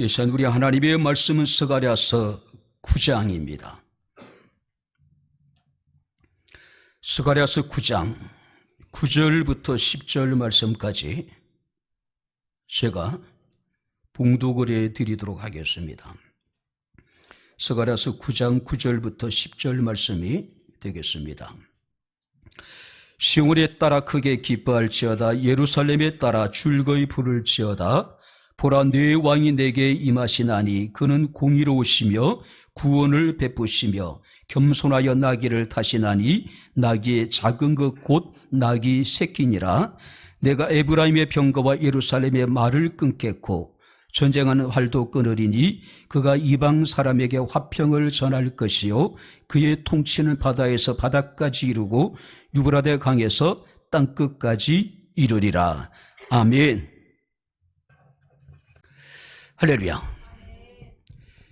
이 시간 우리 하나님의 말씀은 스가랴서 9장입니다. 스가랴서 9장 9절부터 10절 말씀까지 제가 봉독을 해드리도록 하겠습니다. 스가랴서 9장 9절부터 10절 말씀이 되겠습니다. 시온에 따라 크게 기뻐할지어다. 예루살렘에 따라 즐거이 부를지어다. 보라, 내 왕이 내게 임하시나니 그는 공의로우시며 구원을 베푸시며 겸손하여 나귀를 타시나니 나귀의 작은 것 곧 나귀 새끼니라. 내가 에브라임의 병거와 예루살렘의 말을 끊겠고 전쟁하는 활도 끊으리니 그가 이방 사람에게 화평을 전할 것이요 그의 통치는 바다에서 바다까지 이루고 유브라데 강에서 땅끝까지 이르리라. 아멘. 할렐루야.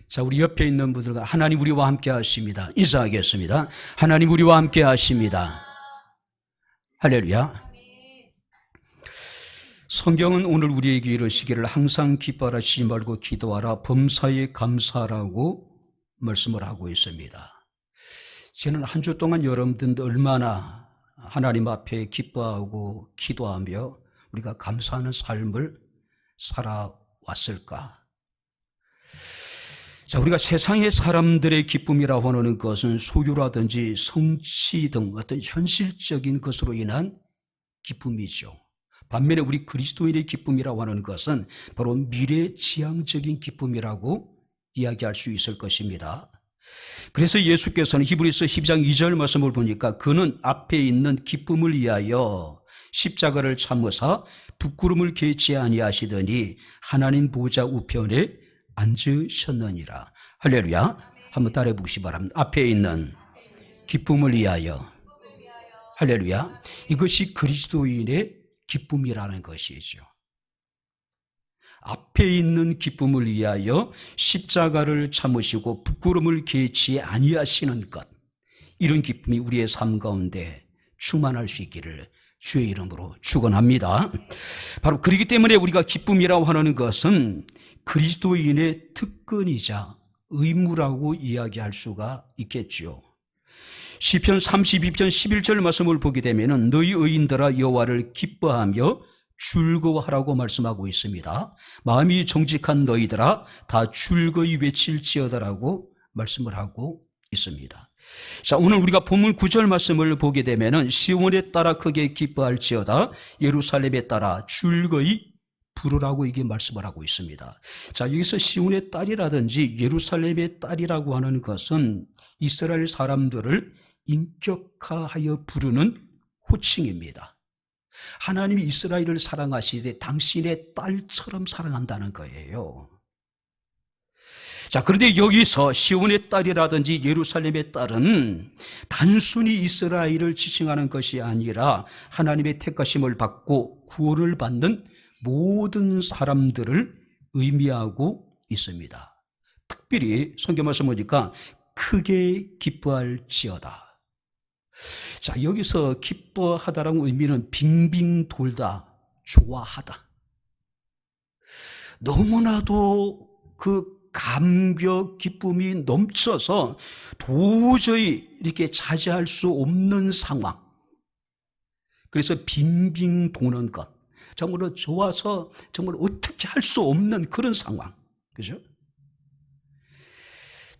자, 우리 옆에 있는 분들과 하나님 우리와 함께 하십니다. 인사하겠습니다. 하나님 우리와 함께 하십니다. 할렐루야. 성경은 오늘 우리에게 이르시기를 항상 기뻐하라, 쉬지 말고 기도하라, 범사에 감사하라고 말씀을 하고 있습니다. 저는 한 주 동안 여러분들 얼마나 하나님 앞에 기뻐하고 기도하며 우리가 감사하는 삶을 살아왔을까? 자, 우리가 세상의 사람들의 기쁨이라고 하는 것은 소유라든지 성취 등 어떤 현실적인 것으로 인한 기쁨이죠. 반면에 우리 그리스도인의 기쁨이라고 하는 것은 바로 미래지향적인 기쁨이라고 이야기할 수 있을 것입니다. 그래서 예수께서는 히브리서 12장 2절 말씀을 보니까 그는 앞에 있는 기쁨을 위하여 십자가를 참으사 부끄러움을 개치 아니하시더니 하나님 보좌 우편에 앉으셨느니라. 할렐루야. 한번 따라해 보시기 바랍니다. 앞에 있는 기쁨을 위하여. 할렐루야. 이것이 그리스도인의 기쁨이라는 것이죠. 앞에 있는 기쁨을 위하여 십자가를 참으시고 부끄러움을 개치 아니하시는 것, 이런 기쁨이 우리의 삶 가운데 충만할 수 있기를 주의 이름으로 축원합니다. 바로 그렇기 때문에 우리가 기쁨이라고 하는 것은 그리스도인의 특권이자 의무라고 이야기할 수가 있겠지요. 시편 32편 11절 말씀을 보게 되면 너희 의인들아 여호와를 기뻐하며 즐거워하라고 말씀하고 있습니다. 마음이 정직한 너희들아 다 즐거이 외칠지어다라고 말씀을 하고 있습니다. 자, 오늘 우리가 본문 9절 말씀을 보게 되면 시온에 따라 크게 기뻐할지어다 예루살렘에 따라 즐거이 부르라고 이게 말씀을 하고 있습니다. 자, 여기서 시온의 딸이라든지 예루살렘의 딸이라고 하는 것은 이스라엘 사람들을 인격화하여 부르는 호칭입니다. 하나님이 이스라엘을 사랑하시되 당신의 딸처럼 사랑한다는 거예요. 자, 그런데 여기서 시온의 딸이라든지 예루살렘의 딸은 단순히 이스라엘을 지칭하는 것이 아니라 하나님의 택하심을 받고 구원을 받는 모든 사람들을 의미하고 있습니다. 특별히 성경 말씀 보니까 크게 기뻐할지어다. 자, 여기서 기뻐하다라는 의미는 빙빙 돌다, 좋아하다. 너무나도 그 감격, 기쁨이 넘쳐서 도저히 이렇게 차지할 수 없는 상황. 그래서 빙빙 도는 것. 정말로 좋아서 정말 어떻게 할 수 없는 그런 상황. 그죠?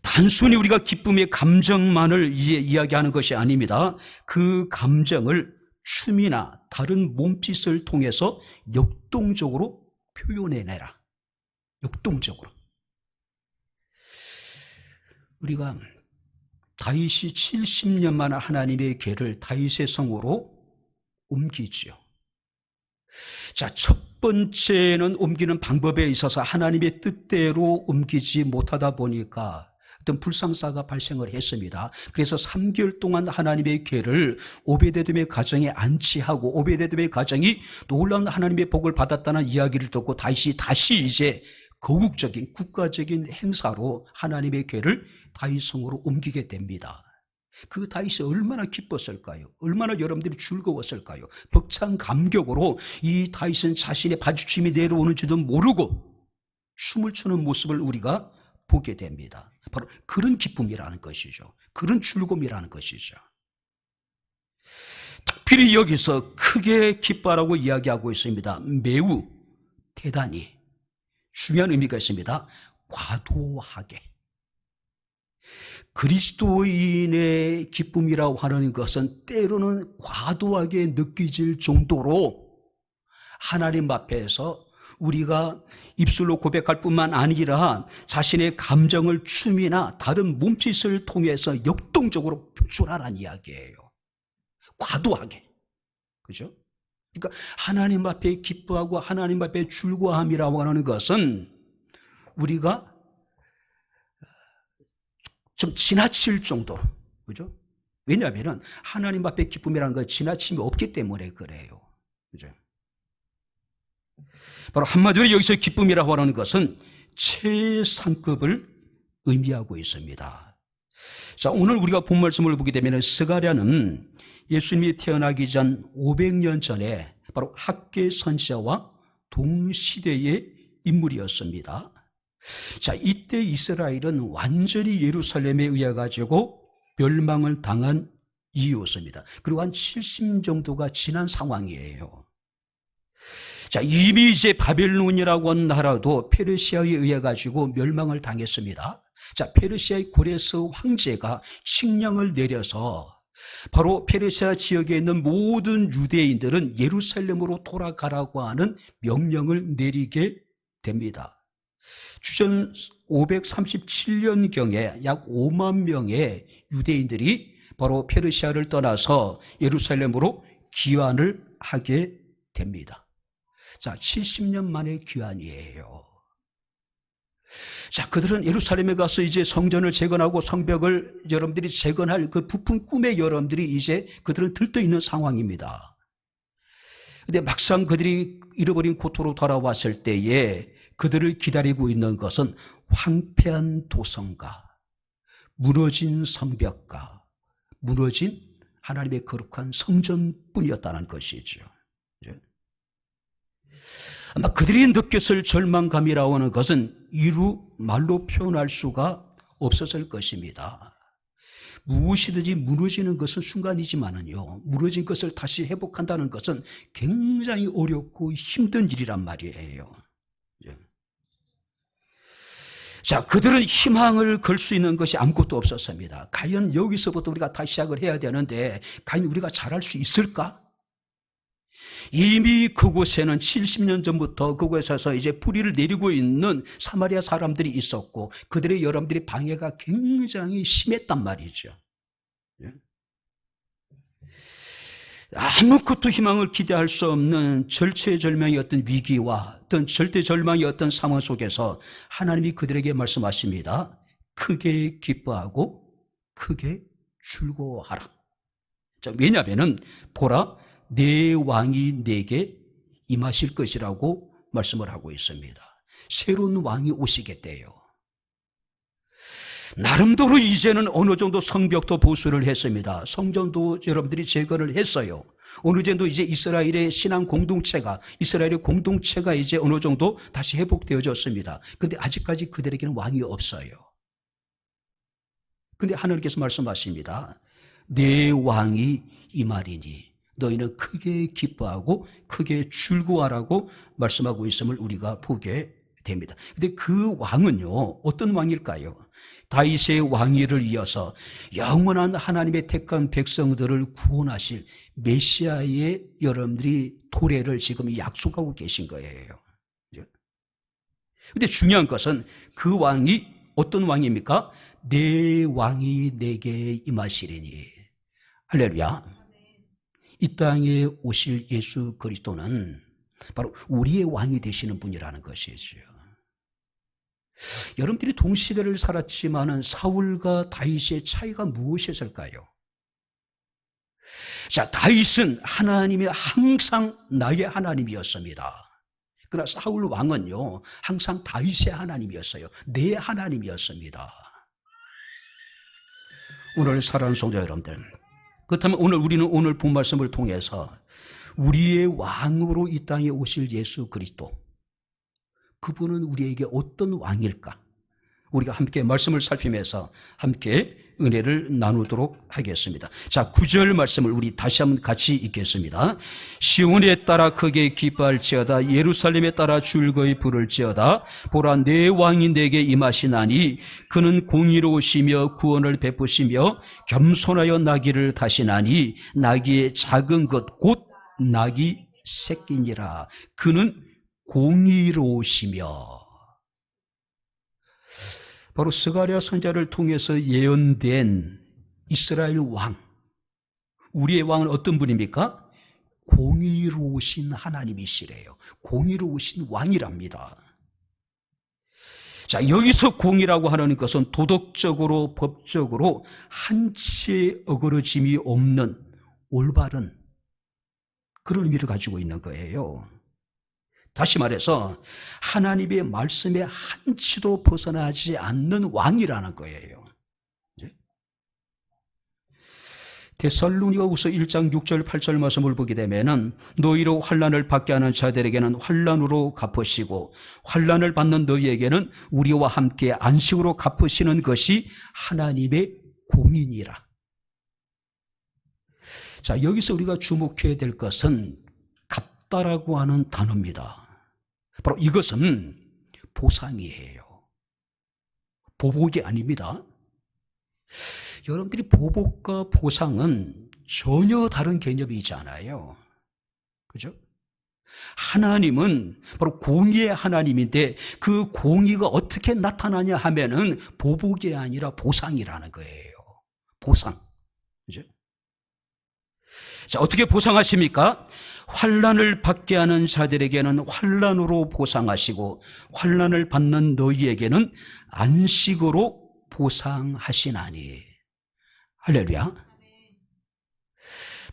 단순히 우리가 기쁨의 감정만을 이야기하는 것이 아닙니다. 그 감정을 춤이나 다른 몸짓을 통해서 역동적으로 표현해내라. 역동적으로. 우리가 다윗이 70년 만에 하나님의 궤를 다윗의 성으로 옮기죠. 자, 첫 번째는 옮기는 방법에 있어서 하나님의 뜻대로 옮기지 못하다 보니까 어떤 불상사가 발생을 했습니다. 그래서 3개월 동안 하나님의 궤를 오베데돔의 가정에 안치하고 오베데돔의 가정이 놀라운 하나님의 복을 받았다는 이야기를 듣고 다윗이 다시 이제 거국적인 국가적인 행사로 하나님의 궤를 다윗 성으로 옮기게 됩니다. 그 다윗이 얼마나 기뻤을까요? 얼마나 여러분들이 즐거웠을까요? 벅찬 감격으로 이 다윗은 자신의 바주침이 내려오는지도 모르고 춤을 추는 모습을 우리가 보게 됩니다. 바로 그런 기쁨이라는 것이죠. 그런 즐거움이라는 것이죠. 특별히 여기서 크게 기뻐하라고 이야기하고 있습니다. 매우, 대단히 중요한 의미가 있습니다. 과도하게. 그리스도인의 기쁨이라고 하는 것은 때로는 과도하게 느껴질 정도로 하나님 앞에서 우리가 입술로 고백할 뿐만 아니라 자신의 감정을 춤이나 다른 몸짓을 통해서 역동적으로 표출하라는 이야기예요. 과도하게. 그죠? 그러니까 하나님 앞에 기뻐하고 하나님 앞에 즐거워함이라고 하는 것은 우리가 좀 지나칠 정도로, 그죠? 왜냐하면 하나님 앞에 기쁨이라는 건 지나침이 없기 때문에 그래요. 그죠? 바로 한마디로 여기서 기쁨이라고 하는 것은 최상급을 의미하고 있습니다. 자, 오늘 우리가 본 말씀을 보게 되면 스가랴는 예수님이 태어나기 전 500년 전에 바로 학계 선지자와 동시대의 인물이었습니다. 자, 이때 이스라엘은 완전히 예루살렘에 의해 가지고 멸망을 당한 이유였습니다. 그리고 한 70년 정도가 지난 상황이에요. 자, 이미 이제 바벨론이라고 하는 나라도 페르시아에 의해 가지고 멸망을 당했습니다. 자, 페르시아의 고레스 황제가 칙령을 내려서 바로 페르시아 지역에 있는 모든 유대인들은 예루살렘으로 돌아가라고 하는 명령을 내리게 됩니다. 주전 537년경에 약 5만 명의 유대인들이 바로 페르시아를 떠나서 예루살렘으로 귀환을 하게 됩니다. 자, 70년 만의 귀환이에요. 자, 그들은 예루살렘에 가서 이제 성전을 재건하고 성벽을 여러분들이 재건할 그 부푼 꿈에 여러분들이 이제 그들은 들떠있는 상황입니다. 근데 막상 그들이 잃어버린 고토로 돌아왔을 때에 그들을 기다리고 있는 것은 황폐한 도성과 무너진 성벽과 무너진 하나님의 거룩한 성전뿐이었다는 것이죠. 아마 그들이 느꼈을 절망감이라고 하는 것은 이루 말로 표현할 수가 없었을 것입니다. 무엇이든지 무너지는 것은 순간이지만은요, 무너진 것을 다시 회복한다는 것은 굉장히 어렵고 힘든 일이란 말이에요. 자, 그들은 희망을 걸 수 있는 것이 아무것도 없었습니다. 과연 여기서부터 우리가 다시 시작을 해야 되는데 과연 우리가 잘할 수 있을까? 이미 그곳에는 70년 전부터 그곳에서 이제 뿌리를 내리고 있는 사마리아 사람들이 있었고 그들의 여러분들의 방해가 굉장히 심했단 말이죠. 아무것도 희망을 기대할 수 없는 절체절명의 어떤 위기와 어떤 절대절망의 어떤 상황 속에서 하나님이 그들에게 말씀하십니다. 크게 기뻐하고 크게 즐거워하라. 자, 왜냐하면 보라, 내 왕이 내게 임하실 것이라고 말씀을 하고 있습니다. 새로운 왕이 오시겠대요. 나름대로 이제는 어느 정도 성벽도 보수를 했습니다. 성전도 여러분들이 재건을 했어요. 어느 정도 이제 이스라엘의 신앙 공동체가, 이스라엘의 공동체가 이제 어느 정도 다시 회복되어졌습니다. 근데 아직까지 그들에게는 왕이 없어요. 근데 하나님께서 말씀하십니다. 내 왕이 임하리니 너희는 크게 기뻐하고 크게 즐거워하라고 말씀하고 있음을 우리가 보게 됩니다. 근데 그 왕은요, 어떤 왕일까요? 다윗의 왕위를 이어서 영원한 하나님의 택한 백성들을 구원하실 메시아의 여러분들이 도래를 지금 약속하고 계신 거예요. 그런데 중요한 것은 그 왕이 어떤 왕입니까? 내 왕이 내게 임하시리니. 할렐루야. 이 땅에 오실 예수 그리스도는 바로 우리의 왕이 되시는 분이라는 것이죠. 여러분들이 동시대를 살았지만은 사울과 다윗의 차이가 무엇이었을까요? 자, 다윗은 하나님이 항상 나의 하나님이었습니다. 그러나 사울 왕은요, 항상 다윗의 하나님이었어요. 내 하나님이었습니다. 오늘 사랑하는 성도 여러분들, 그렇다면 우리는 오늘 본 말씀을 통해서 우리의 왕으로 이 땅에 오실 예수 그리스도, 그분은 우리에게 어떤 왕일까? 우리가 함께 말씀을 살피면서 함께 은혜를 나누도록 하겠습니다. 자, 9절 말씀을 우리 다시 한번 같이 읽겠습니다. 시온에 따라 크게 기뻐할지어다. 예루살렘에 따라 즐거이 부를지어다. 보라, 내 왕이 내게 임하시나니 그는 공의로우시며 구원을 베푸시며 겸손하여 나귀를 타시나니 나귀의 작은 것 곧 나귀 새끼니라. 그는 공의로우시며, 바로 스가랴 선지자를 통해서 예언된 이스라엘 왕, 우리의 왕은 어떤 분입니까? 공의로우신 하나님이시래요. 공의로우신 왕이랍니다. 자, 여기서 공의라고 하는 것은 도덕적으로, 법적으로 한치의 어그러짐이 없는 올바른 그런 의미를 가지고 있는 거예요. 다시 말해서 하나님의 말씀에 한치도 벗어나지 않는 왕이라는 거예요. 데살로니가후서 1장 6절 8절 말씀을 보게 되면은 너희로 환난을 받게 하는 자들에게는 환난으로 갚으시고 환난을 받는 너희에게는 우리와 함께 안식으로 갚으시는 것이 하나님의 공의니라. 자, 여기서 우리가 주목해야 될 것은 갚다라고 하는 단어입니다. 바로 이것은 보상이에요. 보복이 아닙니다. 여러분들이 보복과 보상은 전혀 다른 개념이잖아요. 그죠? 하나님은 바로 공의의 하나님인데 그 공의가 어떻게 나타나냐 하면은 보복이 아니라 보상이라는 거예요. 보상. 그죠? 자, 어떻게 보상하십니까? 환난을 받게 하는 자들에게는 환난으로 보상하시고 환난을 받는 너희에게는 안식으로 보상하시나니. 할렐루야.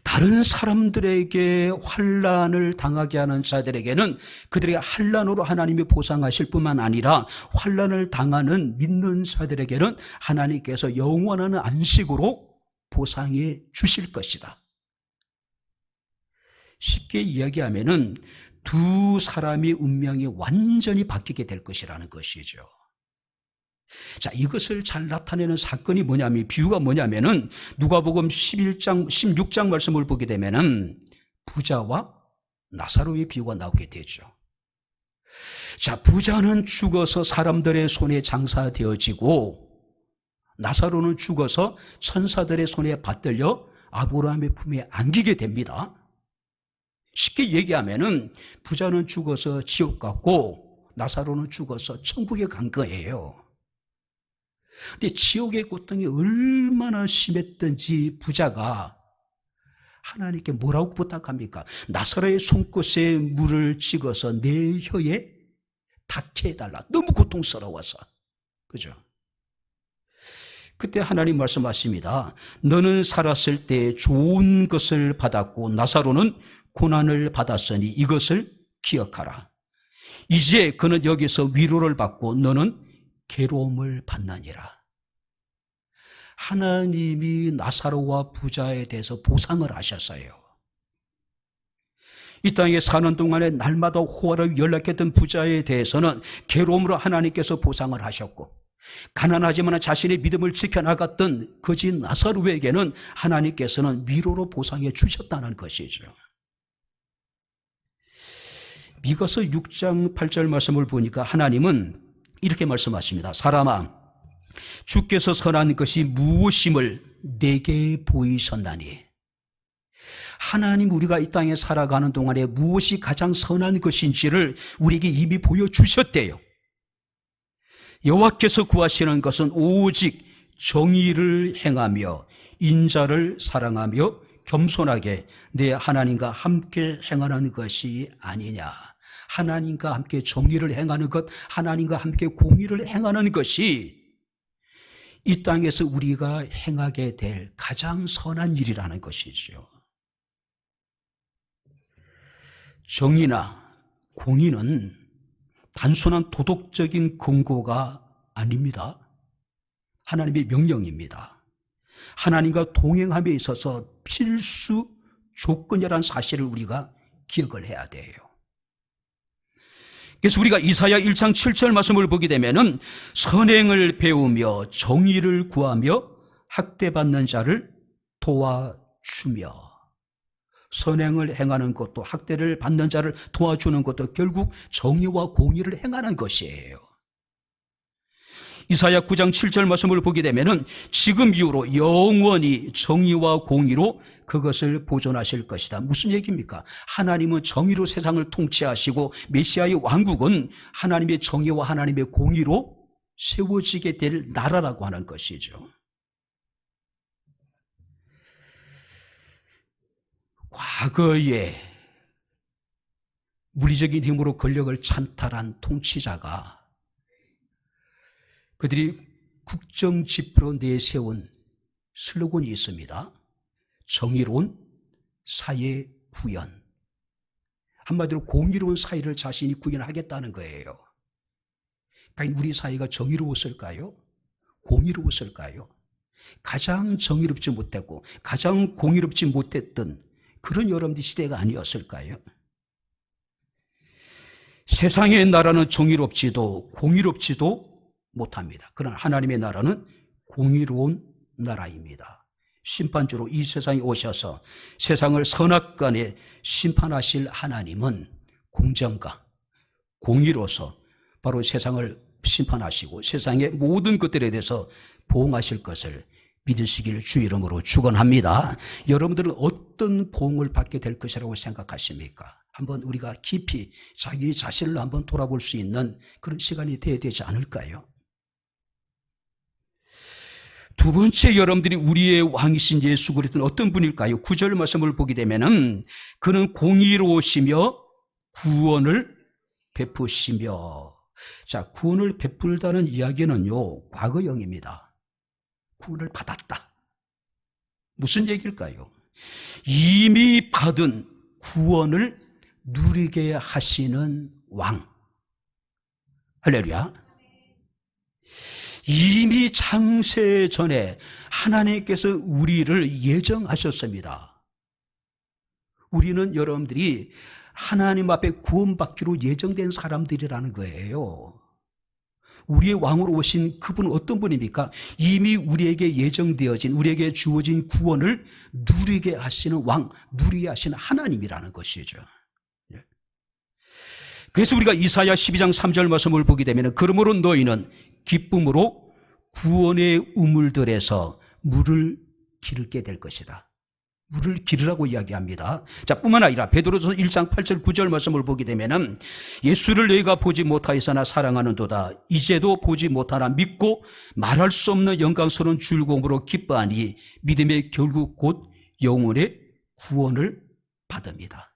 다른 사람들에게 환난을 당하게 하는 자들에게는 그들에게 환난으로 하나님이 보상하실 뿐만 아니라 환난을 당하는 믿는 자들에게는 하나님께서 영원한 안식으로 보상해 주실 것이다. 쉽게 이야기하면은 두 사람의 운명이 완전히 바뀌게 될 것이라는 것이죠. 자, 이것을 잘 나타내는 사건이 뭐냐면, 비유가 뭐냐면은 누가복음 11장, 16장 말씀을 보게 되면은 부자와 나사로의 비유가 나오게 되죠. 자, 부자는 죽어서 사람들의 손에 장사되어지고 나사로는 죽어서 천사들의 손에 받들려 아브라함의 품에 안기게 됩니다. 쉽게 얘기하면은 부자는 죽어서 지옥 갔고 나사로는 죽어서 천국에 간 거예요. 근데 지옥의 고통이 얼마나 심했던지 부자가 하나님께 뭐라고 부탁합니까? 나사로의 손끝에 물을 찍어서 내 혀에 닿게 해달라. 너무 고통스러워서. 그죠? 그때 하나님 말씀하십니다. 너는 살았을 때 좋은 것을 받았고 나사로는 고난을 받았으니 이것을 기억하라. 이제 그는 여기서 위로를 받고 너는 괴로움을 받느니라. 하나님이 나사로와 부자에 대해서 보상을 하셨어요. 이 땅에 사는 동안에 날마다 호화를 연락했던 부자에 대해서는 괴로움으로 하나님께서 보상을 하셨고, 가난하지만 자신의 믿음을 지켜나갔던 거지 나사로에게는 하나님께서는 위로로 보상해 주셨다는 것이죠. 미가서 6장 8절 말씀을 보니까 하나님은 이렇게 말씀하십니다. 사람아, 주께서 선한 것이 무엇임을 내게 보이셨나니. 하나님, 우리가 이 땅에 살아가는 동안에 무엇이 가장 선한 것인지를 우리에게 이미 보여주셨대요. 여호와께서 구하시는 것은 오직 정의를 행하며 인자를 사랑하며 겸손하게 내 하나님과 함께 행하는 것이 아니냐. 하나님과 함께 정의를 행하는 것, 하나님과 함께 공의를 행하는 것이 이 땅에서 우리가 행하게 될 가장 선한 일이라는 것이죠. 정의나 공의는 단순한 도덕적인 근거가 아닙니다. 하나님의 명령입니다. 하나님과 동행함에 있어서 필수 조건이라는 사실을 우리가 기억을 해야 돼요. 그래서 우리가 이사야 1장 7절 말씀을 보게 되면은 선행을 배우며 정의를 구하며 학대받는 자를 도와주며, 선행을 행하는 것도 학대를 받는 자를 도와주는 것도 결국 정의와 공의를 행하는 것이에요. 이사야 9장 7절 말씀을 보게 되면은 지금 이후로 영원히 정의와 공의로 그것을 보존하실 것이다. 무슨 얘기입니까? 하나님은 정의로 세상을 통치하시고 메시아의 왕국은 하나님의 정의와 하나님의 공의로 세워지게 될 나라라고 하는 것이죠. 과거에 물리적인 힘으로 권력을 찬탈한 통치자가 그들이 국정지표로 내세운 슬로건이 있습니다. 정의로운 사회 구현. 한마디로 공의로운 사회를 자신이 구현하겠다는 거예요. 그러니까 우리 사회가 정의로웠을까요? 공의로웠을까요? 가장 정의롭지 못했고 가장 공의롭지 못했던 그런 여러분들 시대가 아니었을까요? 세상의 나라는 정의롭지도 공의롭지도 못합니다. 그러나 하나님의 나라는 공의로운 나라입니다. 심판주로 이 세상에 오셔서 세상을 선악간에 심판하실 하나님은 공정과 공의로서 바로 세상을 심판하시고 세상의 모든 것들에 대해서 보응하실 것을 믿으시길 주 이름으로 축원합니다. 여러분들은 어떤 보응을 받게 될 것이라고 생각하십니까? 한번 우리가 깊이 자기 자신을 한번 돌아볼 수 있는 그런 시간이 되어야 되지 않을까요? 두 번째, 여러분들이 우리의 왕이신 예수 그리스도는 어떤 분일까요? 9절 말씀을 보게 되면은 그는 공의로우시며 구원을 베푸시며. 자, 구원을 베풀다는 이야기는요, 과거형입니다. 구원을 받았다. 무슨 얘기일까요? 이미 받은 구원을 누리게 하시는 왕. 할렐루야. 이미 창세 전에 하나님께서 우리를 예정하셨습니다. 우리는 여러분들이 하나님 앞에 구원받기로 예정된 사람들이라는 거예요. 우리의 왕으로 오신 그분은 어떤 분입니까? 이미 우리에게 예정되어진, 우리에게 주어진 구원을 누리게 하시는 왕, 누리게 하시는 하나님이라는 것이죠. 그래서 우리가 이사야 12장 3절 말씀을 보게 되면 그러므로 너희는 기쁨으로 구원의 우물들에서 물을 기르게 될 것이다. 물을 기르라고 이야기합니다. 자, 뿐만 아니라 베드로전서 1장 8절 9절 말씀을 보게 되면은 예수를 너희가 보지 못하였으나 사랑하는도다. 이제도 보지 못하나 믿고 말할 수 없는 영광스러운 즐거움으로 기뻐하니 믿음의 결국 곧 영혼의 구원을 받습니다.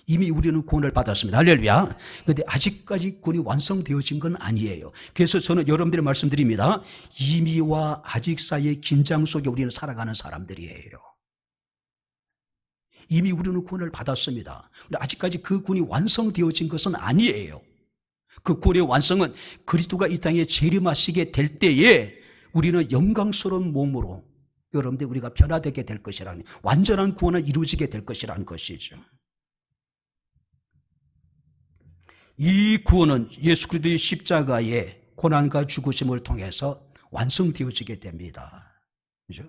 이미 우리는 구원을 받았습니다. 할렐루야. 그런데 아직까지 구원이 완성되어진 건 아니에요. 그래서 저는 여러분들의 말씀드립니다. 이미와 아직 사이의 긴장 속에 우리는 살아가는 사람들이에요. 이미 우리는 구원을 받았습니다. 그런데 아직까지 그 구원이 완성되어진 것은 아니에요. 그 구원의 완성은 그리스도가 이 땅에 재림하시게 될 때에 우리는 영광스러운 몸으로 여러분들 우리가 변화되게 될 것이라는, 완전한 구원은 이루어지게 될 것이라는 것이죠. 이 구원은 예수 그리스도의 십자가의 고난과 죽으심을 통해서 완성되어지게 됩니다. 그죠?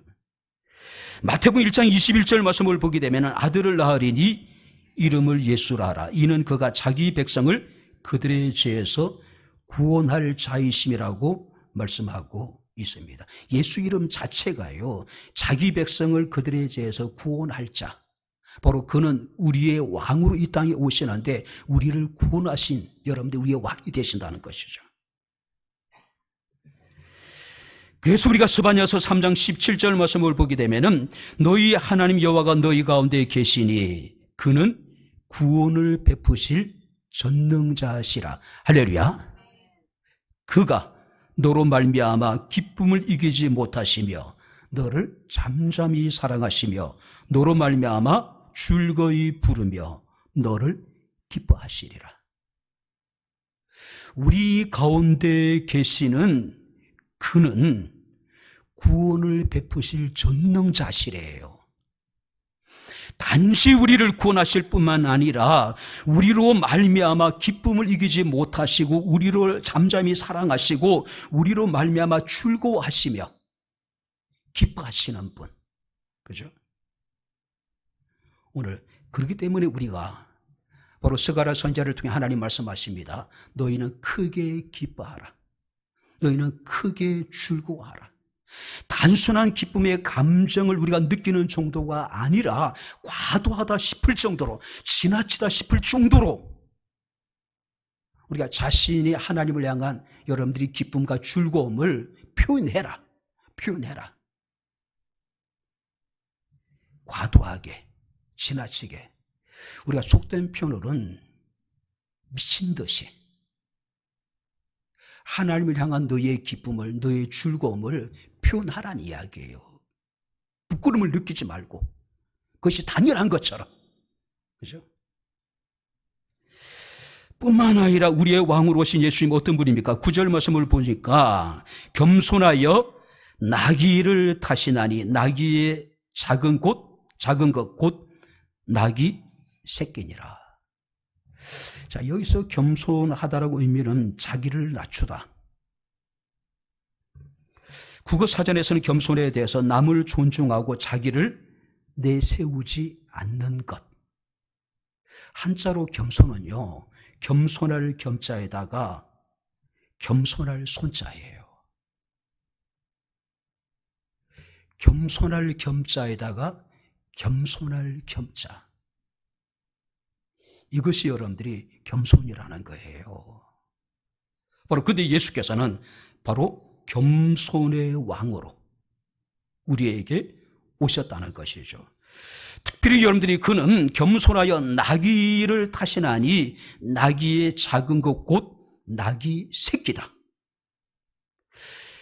마태복음 1장 21절 말씀을 보게 되면 아들을 낳으리니 이름을 예수라 하라. 이는 그가 자기 백성을 그들의 죄에서 구원할 자이심이라고 말씀하고 있습니다. 예수 이름 자체가요, 자기 백성을 그들의 죄에서 구원할 자, 바로 그는 우리의 왕으로 이 땅에 오시는데 우리를 구원하신, 여러분들 우리의 왕이 되신다는 것이죠. 그래서 우리가 스바냐서 3장 17절 말씀을 보게 되면은 너희 하나님 여호와가 너희 가운데 계시니 그는 구원을 베푸실 전능자시라. 할렐루야. 그가 너로 말미암아 기쁨을 이기지 못하시며 너를 잠잠히 사랑하시며 너로 말미암아 즐거이 부르며 너를 기뻐하시리라. 우리 가운데 계시는 그는 구원을 베푸실 전능자시래요. 단지 우리를 구원하실 뿐만 아니라 우리로 말미암아 기쁨을 이기지 못하시고 우리를 잠잠히 사랑하시고 우리로 말미암아 즐거워하시며 기뻐하시는 분. 그죠? 오늘 그렇기 때문에 우리가 바로 스가랴 선지자를 통해 하나님 말씀하십니다. 너희는 크게 기뻐하라. 너희는 크게 즐거워하라. 단순한 기쁨의 감정을 우리가 느끼는 정도가 아니라 과도하다 싶을 정도로, 지나치다 싶을 정도로 우리가 자신이 하나님을 향한 여러분들이 기쁨과 즐거움을 표현해라. 표현해라. 과도하게, 지나치게. 우리가 속된 표현으로는 미친 듯이 하나님을 향한 너의 기쁨을, 너의 즐거움을 표현하라는 이야기예요. 부끄러움을 느끼지 말고 그것이 당연한 것처럼. 그죠? 뿐만 아니라 우리의 왕으로 오신 예수님 어떤 분입니까? 9절 말씀을 보니까 겸손하여 나귀를 타시나니 나귀의 작은 것 곧 나귀 새끼니라. 자, 여기서 겸손하다라고 의미는 자기를 낮추다. 국어사전에서는 겸손에 대해서 남을 존중하고 자기를 내세우지 않는 것. 한자로 겸손은요, 겸손할 겸자에다가 겸손할 손자예요. 겸손할 겸자에다가 겸손할 겸자. 이것이 여러분들이 겸손이라는 거예요. 바로 근데 예수께서는 바로 겸손의 왕으로 우리에게 오셨다는 것이죠. 특별히 여러분들이 그는 겸손하여 나귀를 타시나니 나귀의 작은 것 곧 나귀 새끼다.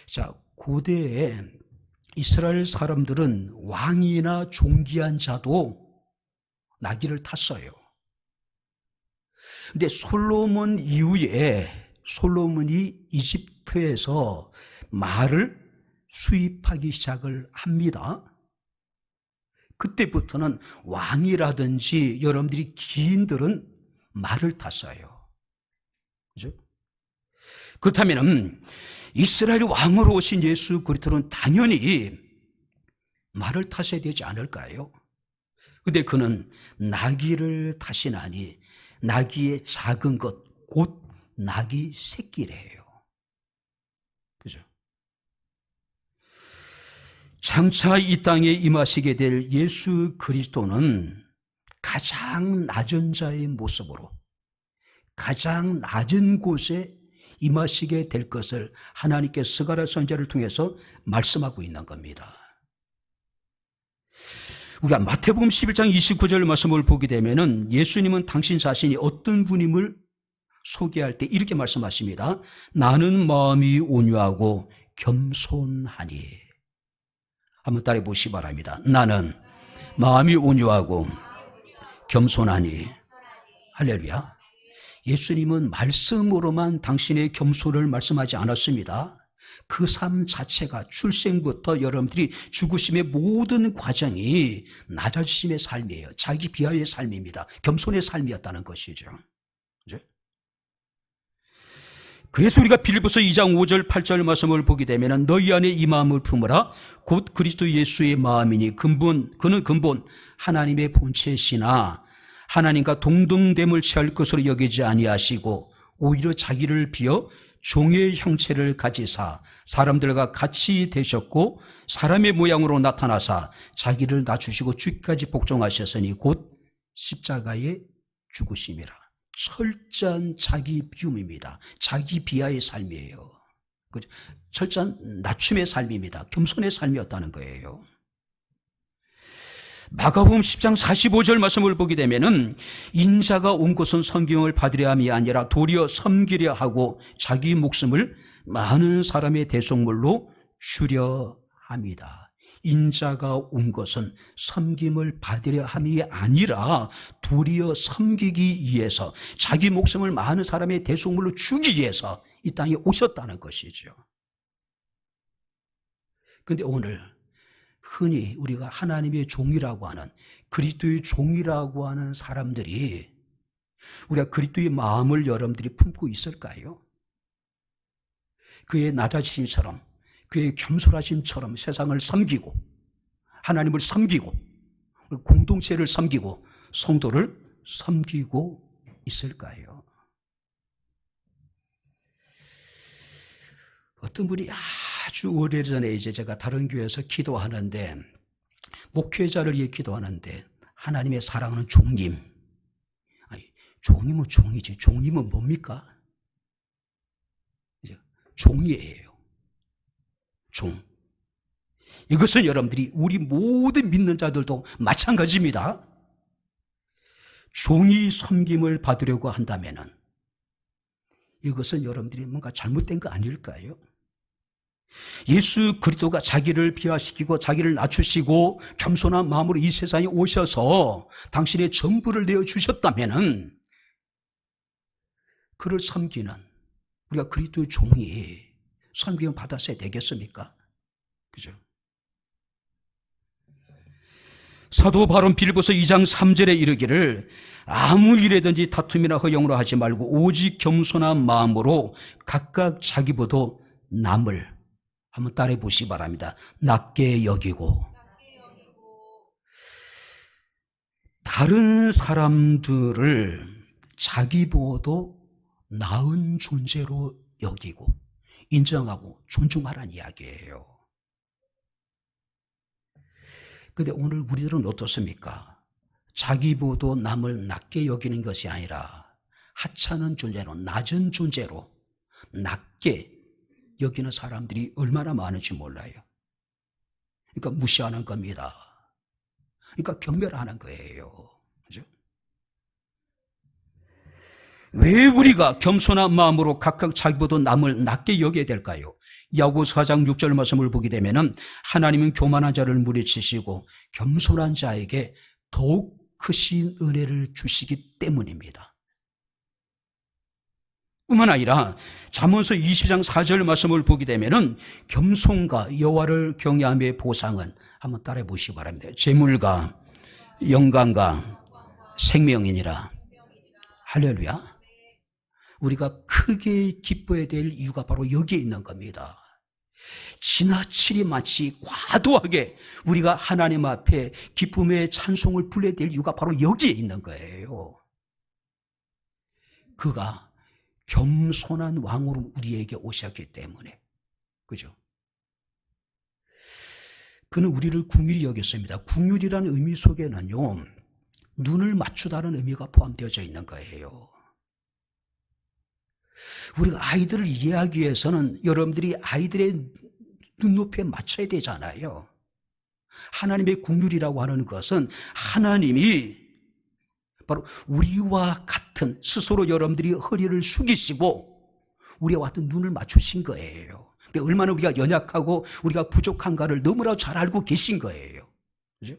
자, 고대에 이스라엘 사람들은 왕이나 존귀한 자도 나귀를 탔어요. 근데 솔로몬 이후에 솔로몬이 이집트에서 말을 수입하기 시작을 합니다. 그때부터는 왕이라든지 여러분들이 기인들은 말을 탔어요. 그죠? 그렇다면 이스라엘 왕으로 오신 예수 그리스도는 당연히 말을 타셔야 되지 않을까요? 근데 그는 나귀를 타시나니 나귀의 작은 것 곧 나귀 새끼래요. 그죠? 장차 이 땅에 임하시게 될 예수 그리스도는 가장 낮은 자의 모습으로 가장 낮은 곳에 임하시게 될 것을 하나님께 스가랴 선지자를 통해서 말씀하고 있는 겁니다. 우리가 마태복음 11장 29절 말씀을 보게 되면은 예수님은 당신 자신이 어떤 분임을 소개할 때 이렇게 말씀하십니다. 나는 마음이 온유하고 겸손하니. 한번 따라해 보시기 바랍니다. 나는 마음이 온유하고 겸손하니. 할렐루야. 예수님은 말씀으로만 당신의 겸손을 말씀하지 않았습니다. 그 삶 자체가 출생부터 여러분들이 죽으심의 모든 과정이 낮아지심의 삶이에요. 자기 비하의 삶입니다. 겸손의 삶이었다는 것이죠. 그죠? 그래서 우리가 빌립보서 2장 5절 8절 말씀을 보게 되면 너희 안에 이 마음을 품으라 곧 그리스도 예수의 마음이니 그는 근본 하나님의 본체시나 하나님과 동등됨을 취할 것으로 여기지 아니하시고 오히려 자기를 비어 종의 형체를 가지사 사람들과 같이 되셨고 사람의 모양으로 나타나사 자기를 낮추시고 죽기까지 복종하셨으니 곧 십자가에 죽으심이라. 철저한 자기 비움입니다. 자기 비하의 삶이에요. 철저한 낮춤의 삶입니다. 겸손의 삶이었다는 거예요. 마가복음 10장 45절 말씀을 보게 되면은 인자가 온 것은 섬김을 받으려 함이 아니라 도리어 섬기려 하고 자기 목숨을 많은 사람의 대속물로 주려 합니다. 인자가 온 것은 섬김을 받으려 함이 아니라 도리어 섬기기 위해서 자기 목숨을 많은 사람의 대속물로 주기 위해서 이 땅에 오셨다는 것이죠. 그런데 오늘 흔히 우리가 하나님의 종이라고 하는, 그리스도의 종이라고 하는 사람들이 우리가 그리스도의 마음을 여러분들이 품고 있을까요? 그의 낮아지심처럼, 그의 겸손하심처럼 세상을 섬기고 하나님을 섬기고 공동체를 섬기고 성도를 섬기고 있을까요? 어떤 분이 아주 오래전에 이제 제가 다른 교회에서 기도하는데, 목회자를 위해 기도하는데, 하나님의 사랑하는 종님. 아니, 종이면 종이지. 종이면 뭡니까? 종이에요. 종. 이것은 여러분들이, 우리 모든 믿는 자들도 마찬가지입니다. 종이 섬김을 받으려고 한다면은 이것은 여러분들이 뭔가 잘못된 거 아닐까요? 예수 그리스도가 자기를 비하시키고 자기를 낮추시고 겸손한 마음으로 이 세상에 오셔서 당신의 전부를 내어주셨다면은 그를 섬기는 우리가 그리스도의 종이 섬김을 받았어야 되겠습니까? 그죠? 사도 바울 빌립보서 2장 3절에 이르기를 아무 일에든지 다툼이나 허영으로 하지 말고 오직 겸손한 마음으로 각각 자기보다 남을 한번 따라해 보시기 바랍니다. 낮게 여기고 다른 사람들을 자기보다 나은 존재로 여기고 인정하고 존중하라는 이야기예요. 그런데 오늘 우리들은 어떻습니까? 자기보다 남을 낮게 여기는 것이 아니라 하찮은 존재로, 낮은 존재로 낮게 여기는 사람들이 얼마나 많은지 몰라요. 그러니까 무시하는 겁니다. 그러니까 경멸하는 거예요. 그죠? 왜 우리가 겸손한 마음으로 각각 자기보다 남을 낮게 여겨야 될까요? 야고보서 4장 6절 말씀을 보게 되면은 하나님은 교만한 자를 물리치시고 겸손한 자에게 더욱 크신 은혜를 주시기 때문입니다. 뿐만 아니라 잠언서 20장 4절 말씀을 보게 되면은 겸손과 여호와를 경외함의 보상은 한번 따라해 보시기 바랍니다. 재물과 영광과 생명이니라. 할렐루야. 우리가 크게 기뻐야 될 이유가 바로 여기에 있는 겁니다. 지나치게 마치 과도하게 우리가 하나님 앞에 기쁨의 찬송을 불러야 될 이유가 바로 여기에 있는 거예요. 그가 겸손한 왕으로 우리에게 오셨기 때문에. 그죠? 그는 우리를 궁휼히 여겼습니다. 궁휼이라는 의미 속에는요, 눈을 맞추다는 의미가 포함되어져 있는 거예요. 우리가 아이들을 이해하기 위해서는 여러분들이 아이들의 눈높이에 맞춰야 되잖아요. 하나님의 궁휼이라고 하는 것은 하나님이 바로 우리와 같은 스스로 여러분들이 허리를 숙이시고 우리와 같은 눈을 맞추신 거예요. 얼마나 우리가 연약하고 우리가 부족한가를 너무나 잘 알고 계신 거예요. 그죠?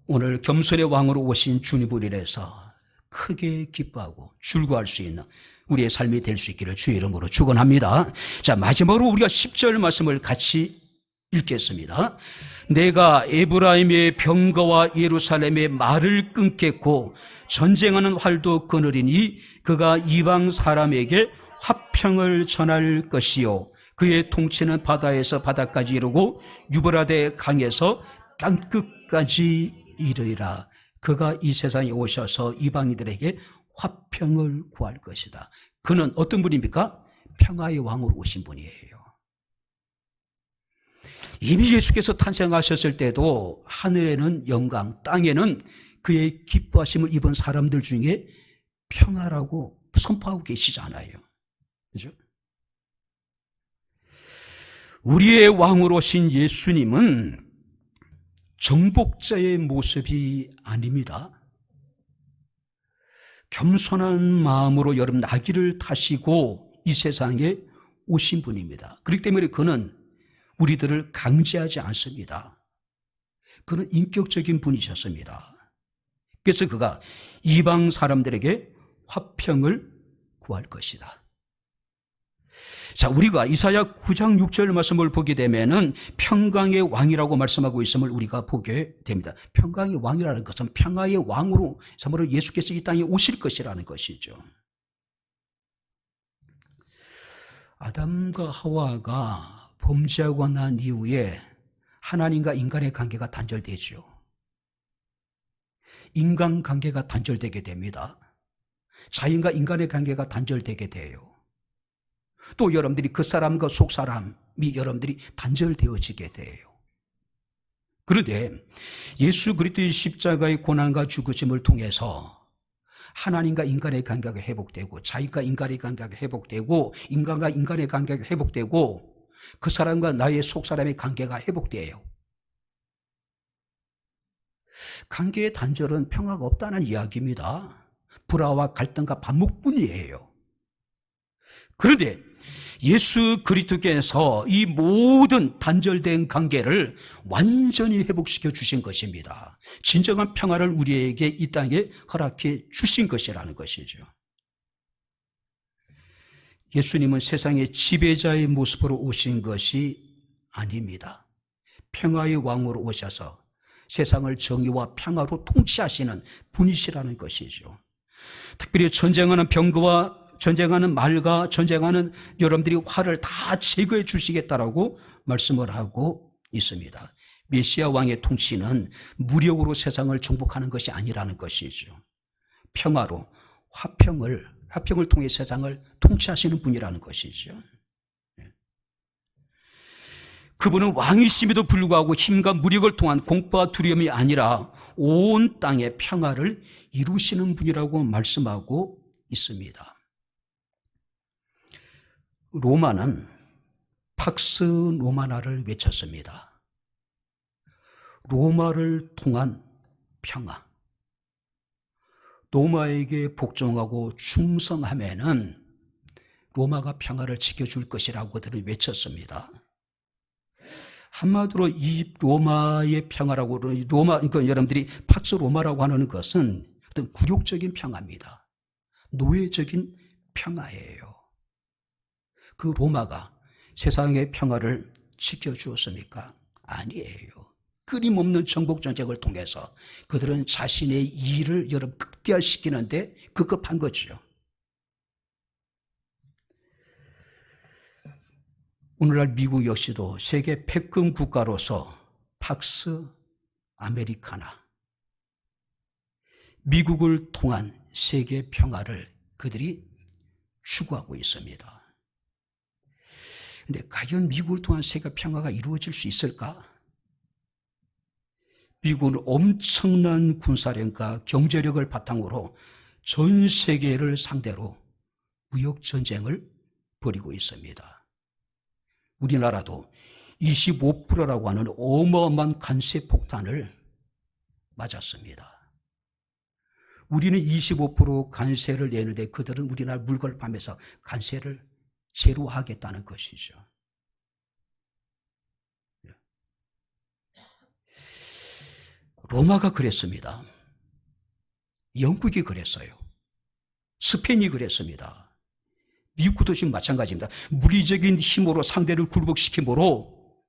오늘 겸손의 왕으로 오신 주님을 인해서 크게 기뻐하고 즐거워할 수 있는 우리의 삶이 될 수 있기를 주의 이름으로 축원합니다. 자, 마지막으로 우리가 10절 말씀을 같이 읽겠습니다. 내가 에브라임의 병거와 예루살렘의 말을 끊겠고 전쟁하는 활도 끊으리니 그가 이방 사람에게 화평을 전할 것이요 그의 통치는 바다에서 바다까지 이르고 유브라데 강에서 땅끝까지 이르리라. 그가 이 세상에 오셔서 이방인들에게 화평을 구할 것이다. 그는 어떤 분입니까? 평화의 왕으로 오신 분이에요. 이미 예수께서 탄생하셨을 때도 하늘에는 영광, 땅에는 그의 기뻐하심을 입은 사람들 중에 평화라고 선포하고 계시잖아요. 그죠? 우리의 왕으로 오신 예수님은 정복자의 모습이 아닙니다. 겸손한 마음으로 여러분 나귀를 타시고 이 세상에 오신 분입니다. 그렇기 때문에 그는 우리들을 강제하지 않습니다. 그는 인격적인 분이셨습니다. 그래서 그가 이방 사람들에게 화평을 구할 것이다. 자, 우리가 이사야 9장 6절 말씀을 보게 되면은 평강의 왕이라고 말씀하고 있음을 우리가 보게 됩니다. 평강의 왕이라는 것은 평화의 왕으로 참으로 예수께서 이 땅에 오실 것이라는 것이죠. 아담과 하와가 범죄하고 난 이후에 하나님과 인간의 관계가 단절되죠. 인간관계가 단절되게 됩니다. 자연과 인간의 관계가 단절되게 돼요. 또 여러분들이 그 사람과 속사람이 여러분들이 단절되어지게 돼요. 그런데 예수 그리스도의 십자가의 고난과 죽으심을 통해서 하나님과 인간의 관계가 회복되고 자연과 인간의 관계가 회복되고 인간과 인간의 관계가 회복되고 그 사람과 나의 속사람의 관계가 회복돼요. 관계의 단절은 평화가 없다는 이야기입니다. 불화와 갈등과 반목뿐이에요. 그런데 예수 그리스도께서 이 모든 단절된 관계를 완전히 회복시켜 주신 것입니다. 진정한 평화를 우리에게 이 땅에 허락해 주신 것이라는 것이죠. 예수님은 세상의 지배자의 모습으로 오신 것이 아닙니다. 평화의 왕으로 오셔서 세상을 정의와 평화로 통치하시는 분이시라는 것이죠. 특별히 전쟁하는 병거와 전쟁하는 말과 전쟁하는 여러분들이 화를 다 제거해 주시겠다라고 말씀을 하고 있습니다. 메시아 왕의 통치는 무력으로 세상을 정복하는 것이 아니라는 것이죠. 평화로 화평을 통해 세상을 통치하시는 분이라는 것이죠. 그분은 왕이심에도 불구하고 힘과 무력을 통한 공포와 두려움이 아니라 온 땅의 평화를 이루시는 분이라고 말씀하고 있습니다. 로마는 팍스 로마나를 외쳤습니다. 로마를 통한 평화. 로마에게 복종하고 충성하면은 로마가 평화를 지켜줄 것이라고 그들은 외쳤습니다. 한마디로 이 로마의 평화라고, 그러니까 여러분들이 팍스 로마라고 하는 것은 어떤 굴욕적인 평화입니다. 노예적인 평화예요. 그 로마가 세상의 평화를 지켜주었습니까? 아니에요. 끊임없는 정복전쟁을 통해서 그들은 자신의 이익을 여러분 극대화시키는데 급급한 거죠. 오늘날 미국 역시도 세계 패권 국가로서 팍스 아메리카나, 미국을 통한 세계 평화를 그들이 추구하고 있습니다. 그런데 과연 미국을 통한 세계 평화가 이루어질 수 있을까? 미국은 엄청난 군사력과 경제력을 바탕으로 전 세계를 상대로 무역전쟁을 벌이고 있습니다. 우리나라도 25%라고 하는 어마어마한 관세 폭탄을 맞았습니다. 우리는 25% 관세를 내는데 그들은 우리나라 물건을 파면서 관세를 제로하겠다는 것이죠. 로마가 그랬습니다. 영국이 그랬어요. 스페인이 그랬습니다. 미국도 지금 마찬가지입니다. 물리적인 힘으로 상대를 굴복시킴으로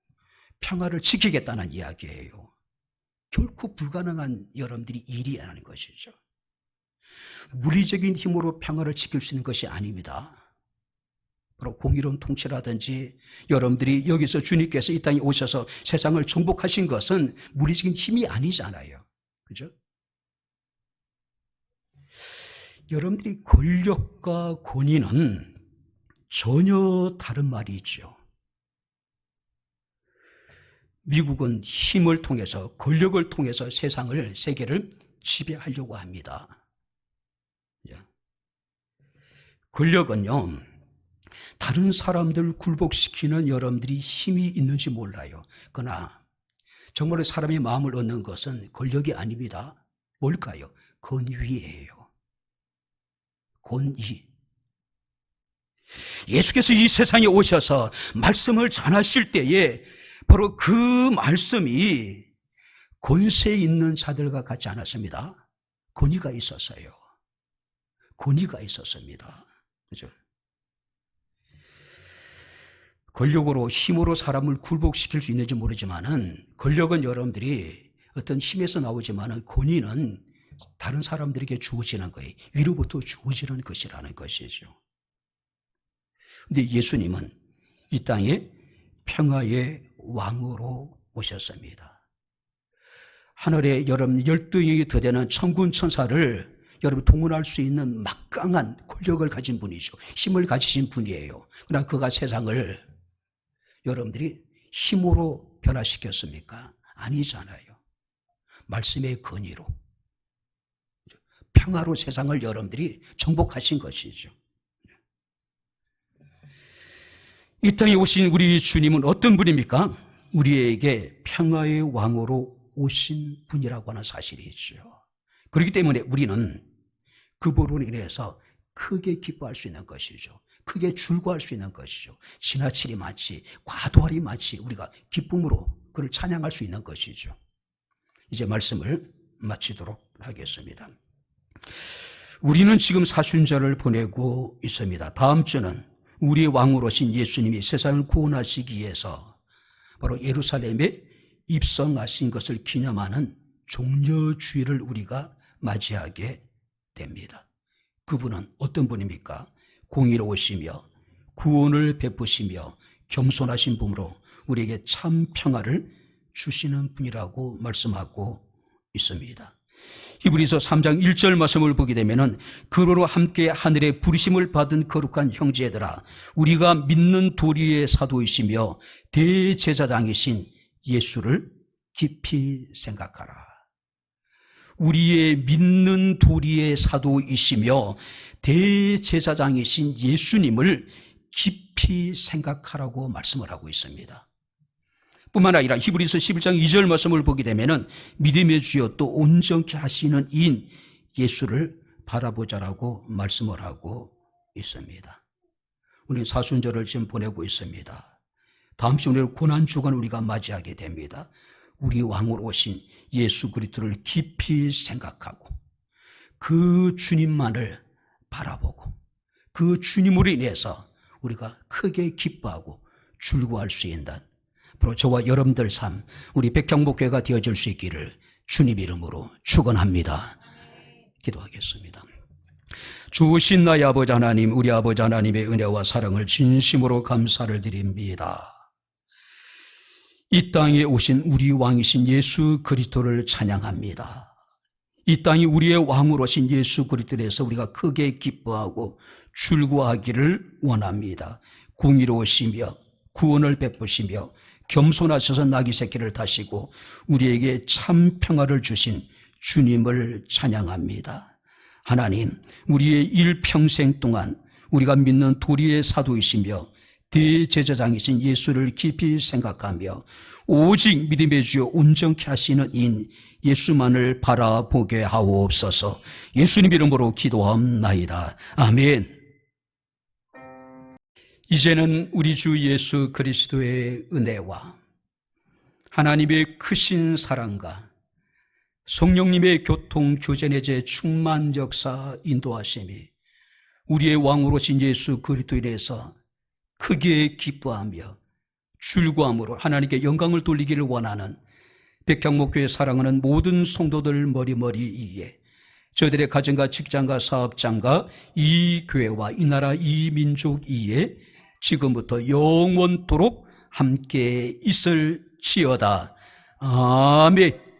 평화를 지키겠다는 이야기예요. 결코 불가능한 여러분들이 일이라는 것이죠. 물리적인 힘으로 평화를 지킬 수 있는 것이 아닙니다. 바로 공의로운 통치라든지 여러분들이 여기서 주님께서 이 땅에 오셔서 세상을 정복하신 것은 물리적인 힘이 아니잖아요. 그죠? 여러분들이 권력과 권위는 전혀 다른 말이죠. 미국은 힘을 통해서 권력을 통해서 세상을 세계를 지배하려고 합니다. 권력은요, 다른 사람들 굴복시키는 여러분들이 힘이 있는지 몰라요. 그러나 정말로 사람의 마음을 얻는 것은 권력이 아닙니다. 뭘까요? 권위예요. 권위. 예수께서 이 세상에 오셔서 말씀을 전하실 때에 바로 그 말씀이 권세 있는 자들과 같지 않았습니다. 권위가 있었어요. 권위가 있었습니다. 그죠? 권력으로 힘으로 사람을 굴복시킬 수 있는지 모르지만은 권력은 여러분들이 어떤 힘에서 나오지만은 권위는 다른 사람들에게 주어지는 거예요. 위로부터 주어지는 것이라는 것이죠. 그런데 예수님은 이 땅에 평화의 왕으로 오셨습니다. 하늘에 여러분 12명이 더 되는 천군 천사를 여러분 동원할 수 있는 막강한 권력을 가진 분이죠. 힘을 가지신 분이에요. 그러나 그가 세상을 여러분들이 힘으로 변화시켰습니까? 아니잖아요. 말씀의 권위로, 평화로 세상을 여러분들이 정복하신 것이죠. 이 땅에 오신 우리 주님은 어떤 분입니까? 우리에게 평화의 왕으로 오신 분이라고 하는 사실이죠. 그렇기 때문에 우리는 그분으로 인해서 크게 기뻐할 수 있는 것이죠. 크게 즐거워할 수 있는 것이죠. 지나치리 마치 과도하리 마치 우리가 기쁨으로 그를 찬양할 수 있는 것이죠. 이제 말씀을 마치도록 하겠습니다. 우리는 지금 사순절을 보내고 있습니다. 다음 주는 우리의 왕으로 오신 예수님이 세상을 구원하시기 위해서 바로 예루살렘에 입성하신 것을 기념하는 종려주일을 우리가 맞이하게 됩니다. 그분은 어떤 분입니까? 공의로우시며 구원을 베푸시며 겸손하신 분으로 우리에게 참 평화를 주시는 분이라고 말씀하고 있습니다. 히브리서 3장 1절 말씀을 보게 되면은 그로로 함께 하늘에 부르심을 받은 거룩한 형제들아 우리가 믿는 도리의 사도이시며 대제사장이신 예수를 깊이 생각하라. 우리의 믿는 도리의 사도이시며 대제사장이신 예수님을 깊이 생각하라고 말씀을 하고 있습니다. 뿐만 아니라 히브리서 11장 2절 말씀을 보게 되면은 믿음의 주여 또 온전케 하시는 이인 예수를 바라보자라고 말씀을 하고 있습니다. 우리는 사순절을 지금 보내고 있습니다. 다음 주 오늘 고난주간 우리가 맞이하게 됩니다. 우리 왕으로 오신 예수 그리스도를 깊이 생각하고 그 주님만을 바라보고 그 주님으로 인해서 우리가 크게 기뻐하고 즐거워할 수 있는 앞으로 저와 여러분들 삶 우리 백향목회가 되어질 수 있기를 주님 이름으로 축원합니다. 기도하겠습니다. 주신 나의 아버지 하나님, 우리 아버지 하나님의 은혜와 사랑을 진심으로 감사를 드립니다. 이 땅에 오신 우리 왕이신 예수 그리스도를 찬양합니다. 이 땅이 우리의 왕으로 오신 예수 그리스도에서 우리가 크게 기뻐하고 즐거워하기를 원합니다. 공의로우시며 구원을 베푸시며 겸손하셔서 나귀 새끼를 타시고 우리에게 참 평화를 주신 주님을 찬양합니다. 하나님, 우리의 일평생 동안 우리가 믿는 도리의 사도이시며 대제사장이신 예수를 깊이 생각하며 오직 믿음의 주여 온전케 하시는 인 예수만을 바라보게 하옵소서. 예수님 이름으로 기도하옵나이다. 아멘. 이제는 우리 주 예수 그리스도의 은혜와 하나님의 크신 사랑과 성령님의 교통 교제내제 충만 역사 인도하심이 우리의 왕으로 오신 예수 그리스도에 대해서 크게 기뻐하며 즐거움으로 하나님께 영광을 돌리기를 원하는 백향목교회 사랑하는 모든 성도들 머리머리 위에 저들의 가정과 직장과 사업장과 이 교회와 이 나라 이 민족 위에 지금부터 영원토록 함께 있을지어다. 아멘.